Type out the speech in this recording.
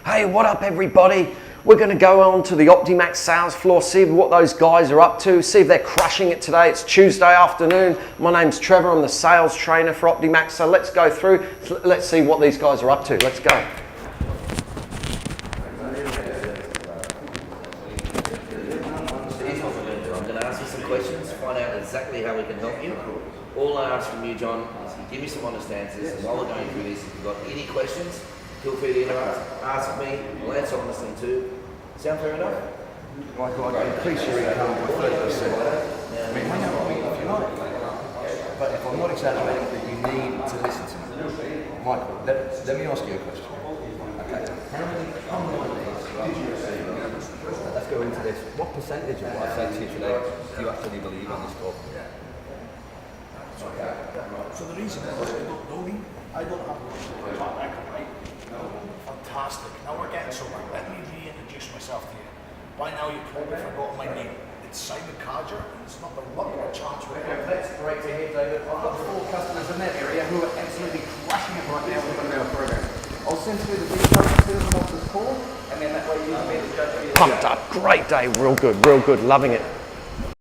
Hey, what up everybody? We're going to go on to the Optimax sales floor, see what those guys are up to, see if they're crushing it today. It's Tuesday afternoon. My name's Trevor, I'm the sales trainer for Optimax, so let's go through, let's see what these guys are up to. Let's go. I'm going to ask you some questions, find out exactly how we can help you. All I ask from you, John, is you give me some honest answers, and while we're going through this, if you've got any questions, feel free to interrupt, ask me, I'll answer honestly too. Sound fair enough? Michael, I can increase your income by 30%. I mean, hang out with me if you like. But if I'm not exaggerating, that you need to listen to me. Michael, let me ask you a question. Okay. How many leads did you receive? Let's go into this. What percentage of what I said to you today do you actually believe on this talk? So the reason is you don't know me. I don't have a track record, right? Fantastic. Now we're getting somewhere. Let me reintroduce myself to you. By now you've probably forgotten my name. It's Simon Cadger, and it's not the luck or chance we're having. That's great to hear, David. I've got 4 customers in that area who are absolutely crushing it right now with our program. I'll send through the details as soon as I'm off this call, and then that way you can be able to go through your Pumped up, great day, real good, loving it.